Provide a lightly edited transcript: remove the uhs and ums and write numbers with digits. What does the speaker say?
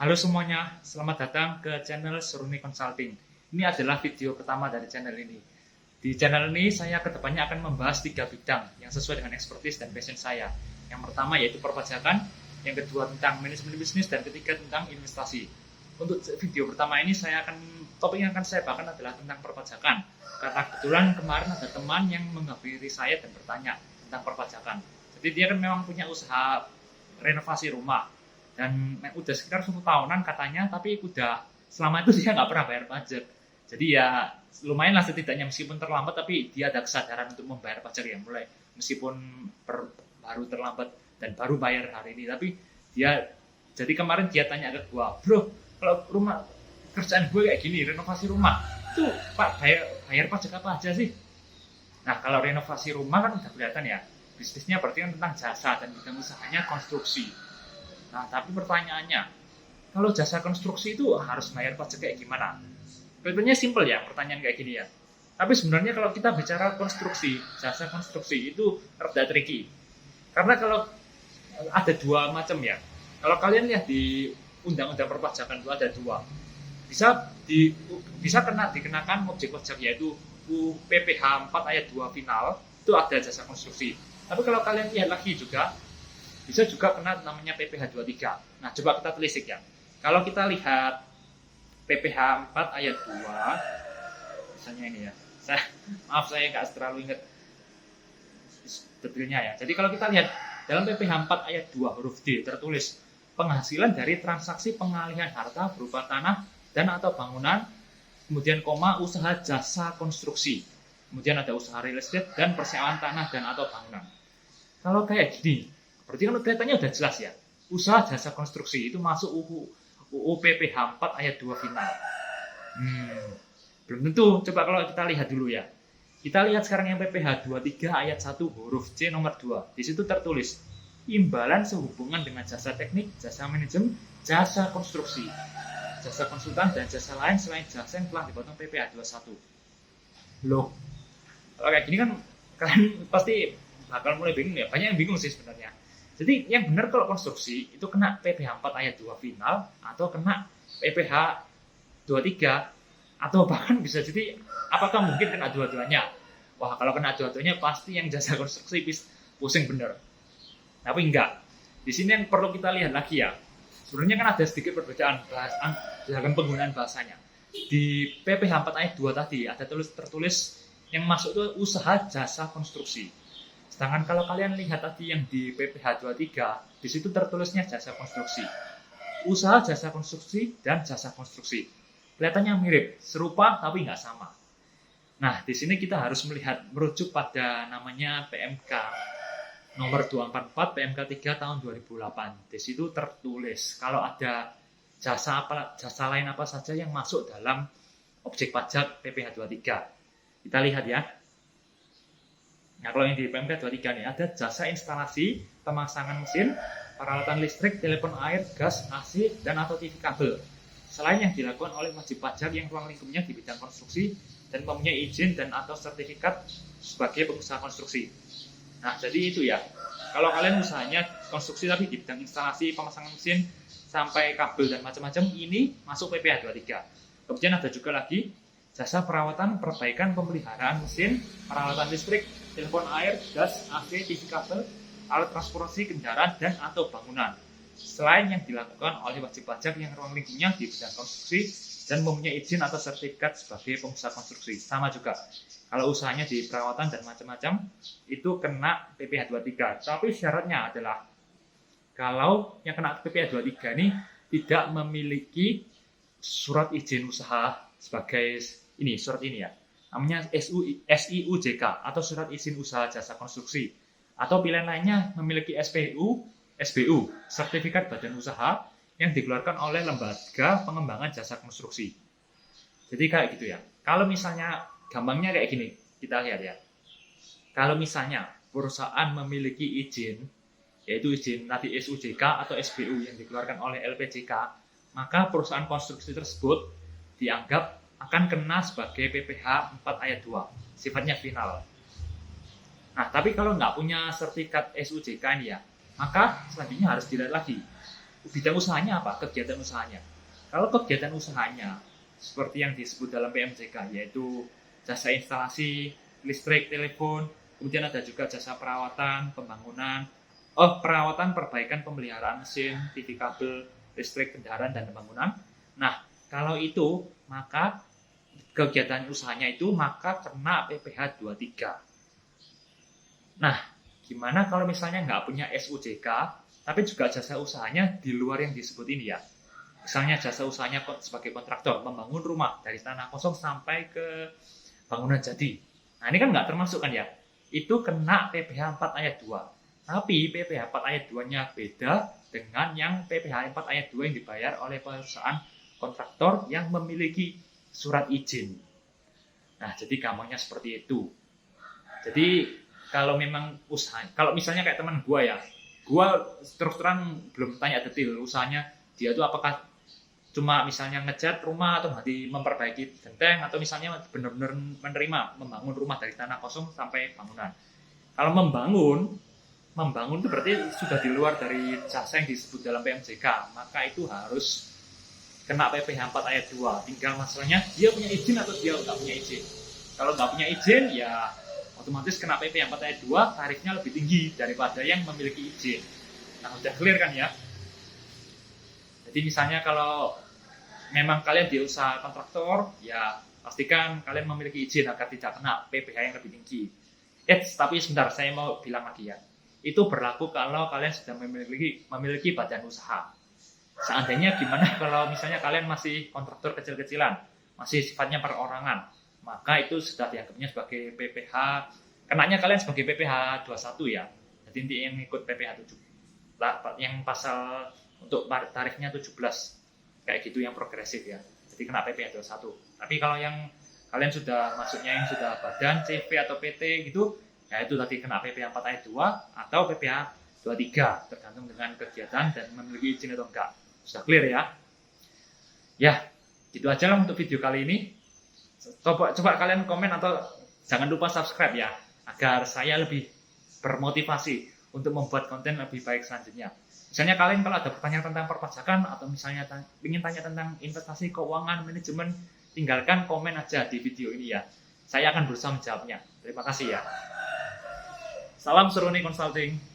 Halo semuanya, selamat datang ke channel Suruni Consulting. Ini adalah video pertama dari channel ini. Di channel ini saya kedepannya akan membahas 3 bidang yang sesuai dengan expertise dan passion saya. Yang pertama yaitu perpajakan, yang kedua tentang manajemen bisnis, dan ketiga tentang investasi. Untuk video pertama ini topik yang akan saya bahas adalah tentang perpajakan. Karena kebetulan kemarin ada teman yang menghampiri saya dan bertanya tentang perpajakan. Jadi dia kan memang punya usaha renovasi rumah. Dan udah sekitar 1 tahunan katanya, tapi udah selama itu dia nggak pernah bayar pajak. Jadi ya lumayan lah setidaknya, meskipun terlambat tapi dia ada kesadaran untuk membayar pajak ya, mulai meskipun baru terlambat dan baru bayar hari ini. Tapi dia, jadi kemarin dia tanya ke gua, bro, kalau rumah kerjaan gue kayak gini, renovasi rumah, itu Pak bayar pajak apa aja sih? Nah kalau renovasi rumah kan udah kelihatan ya, bisnisnya berarti kan tentang jasa dan bidang usahanya konstruksi. Nah, tapi pertanyaannya, kalau jasa konstruksi itu harus bayar pajak kayak gimana? Sebetulnya simpel ya, pertanyaan kayak gini ya. Tapi sebenarnya kalau kita bicara konstruksi, jasa konstruksi itu rada tricky. Karena kalau ada 2 macam ya. Kalau kalian lihat di undang-undang perpajakan itu ada 2. Bisa dikenakan objek pajak, yaitu UPPH 4 ayat 2 final, itu ada jasa konstruksi. Tapi kalau kalian lihat lagi juga, bisa juga kena namanya PPH 23. Nah, coba kita telisik ya. Kalau kita lihat PPH 4 ayat 2, misalnya ini ya. Saya nggak terlalu ingat detailnya ya. Jadi kalau kita lihat dalam PPH 4 ayat 2 huruf D tertulis penghasilan dari transaksi pengalihan harta berupa tanah dan atau bangunan, kemudian koma usaha jasa konstruksi. Kemudian ada usaha real estate dan persewaan tanah dan atau bangunan. Kalau kayak gini, berarti kan kelihatannya udah jelas ya. Usaha jasa konstruksi itu masuk UU PPH 4 ayat 2 final. Belum tentu. Coba kalau kita lihat dulu ya. Kita lihat sekarang yang PPH 23 ayat 1 huruf C nomor 2. Di situ tertulis imbalan sehubungan dengan jasa teknik, jasa manajemen, jasa konstruksi, jasa konsultan, dan jasa lain selain jasa yang telah dipotong PPH 21. Loh, kalau kayak gini kan kalian pasti bakal mulai bingung ya. Banyak yang bingung sih sebenarnya. Jadi yang benar kalau konstruksi itu kena PPH 4 ayat 2 final atau kena PPH 23, atau bahkan bisa jadi apakah mungkin kena dua-duanya. Wah, kalau kena dua-duanya pasti yang jasa konstruksi pusing bener. Tapi enggak. Di sini yang perlu kita lihat lagi ya. Sebenarnya kan ada sedikit perbedaan dalam penggunaan bahasanya. Di PPH 4 ayat 2 tadi ada tertulis yang masuk itu usaha jasa konstruksi. Sedangkan kalau kalian lihat tadi yang di PPH 23, di situ tertulisnya jasa konstruksi. Usaha jasa konstruksi dan jasa konstruksi. Kelihatannya mirip, serupa tapi nggak sama. Nah, di sini kita harus merujuk pada namanya PMK nomor 244 PMK 3 tahun 2008. Di situ tertulis kalau ada jasa lain apa saja yang masuk dalam objek pajak PPH 23. Kita lihat ya. Nah, kalau yang di PMK 23 nih, ada jasa instalasi, pemasangan mesin, peralatan listrik, telepon air, gas, AC, dan atau TV kabel. Selain yang dilakukan oleh wajib pajak yang ruang lingkupnya di bidang konstruksi dan mempunyai izin dan atau sertifikat sebagai pengusaha konstruksi. Nah, jadi itu ya. Kalau kalian usahanya konstruksi tapi di bidang instalasi, pemasangan mesin, sampai kabel dan macam-macam, ini masuk PPH 23. Kemudian ada juga lagi jasa perawatan, perbaikan, pemeliharaan mesin, peralatan listrik, telepon air, gas, AC, TV kabel, alat transportasi kendaraan dan atau bangunan. Selain yang dilakukan oleh wajib pajak yang ruang lingkupnya di bidang konstruksi dan mempunyai izin atau sertifikat sebagai pengusaha konstruksi. Sama juga. Kalau usahanya di perawatan dan macam-macam itu kena PPH 23. Tapi syaratnya adalah kalau yang kena PPH 23 ini tidak memiliki surat izin usaha sebagai surat ini ya. Namanya SIUJK atau surat izin usaha jasa konstruksi, atau pilihan lainnya memiliki SBU, sertifikat badan usaha yang dikeluarkan oleh lembaga pengembangan jasa konstruksi. Jadi kayak gitu ya. Kalau misalnya gampangnya kayak gini, kita lihat ya. Kalau misalnya perusahaan memiliki izin, yaitu izin tadi SUJK atau SBU yang dikeluarkan oleh LPJK, maka perusahaan konstruksi tersebut dianggap akan kena sebagai PPH 4 ayat 2, sifatnya final. Nah, tapi kalau nggak punya sertifikat SUJK ini ya, maka selanjutnya harus dilihat lagi. bidang usahanya apa? Kegiatan usahanya. Kalau kegiatan usahanya seperti yang disebut dalam PMJK, yaitu jasa instalasi listrik, telepon, kemudian ada juga jasa perawatan, pembangunan, perawatan, perbaikan, pemeliharaan mesin, TV kabel, listrik, kendaraan, dan pembangunan. Nah, kalau itu, maka kegiatan usahanya itu maka kena PPh 23. Nah, gimana kalau misalnya nggak punya SUJK, tapi juga jasa usahanya di luar yang disebut ini ya. Misalnya jasa usahanya sebagai kontraktor, membangun rumah dari tanah kosong sampai ke bangunan jadi. Nah, ini kan nggak termasuk kan ya. Itu kena PPh 4 ayat 2. Tapi PPh 4 ayat 2-nya beda dengan yang PPh 4 ayat 2 yang dibayar oleh perusahaan kontraktor yang memiliki surat izin. Nah, jadi gampangnya seperti itu. Jadi, kalau memang usaha, kalau misalnya kayak teman gue ya, gue terus terang belum tanya detail usahanya dia itu apakah cuma misalnya ngecat rumah atau nanti memperbaiki genteng atau misalnya benar-benar menerima membangun rumah dari tanah kosong sampai bangunan. Kalau membangun itu berarti sudah di luar dari jasa yang disebut dalam PMJK, maka itu harus kena PPh 4 ayat 2. Tinggal masalahnya dia punya izin atau dia nggak punya izin. Kalau nggak punya izin ya otomatis kena PPh 4 ayat 2, tarifnya lebih tinggi daripada yang memiliki izin. Nah, udah clear kan ya? Jadi misalnya kalau memang kalian di usaha kontraktor, ya pastikan kalian memiliki izin agar tidak kena PPh yang lebih tinggi. Tapi sebentar, saya mau bilang lagi ya. Itu berlaku kalau kalian sudah memiliki badan usaha. Seandainya gimana kalau misalnya kalian masih kontraktor kecil-kecilan, masih sifatnya perorangan, maka itu sudah dianggapnya sebagai PPh, kenanya kalian sebagai PPh 21 ya. Jadi nanti yang ikut PPh 7, yang pasal untuk tarifnya 17, kayak gitu yang progresif ya. Jadi kena PPh 21. Tapi kalau yang kalian sudah masuknya yang sudah badan, CV atau PT gitu, ya itu tadi kena PPh 4 ayat 2 atau PPh 23, tergantung dengan kegiatan dan memiliki izin atau enggak. Sudah clear ya? Ya, gitu aja lah untuk video kali ini. Coba kalian komen atau jangan lupa subscribe ya, agar saya lebih bermotivasi untuk membuat konten lebih baik selanjutnya. Misalnya kalian kalau ada pertanyaan tentang perpajakan atau misalnya ingin tanya tentang investasi, keuangan, manajemen, tinggalkan komen aja di video ini ya. Saya akan berusaha menjawabnya. Terima kasih ya. Salam Seruni Consulting.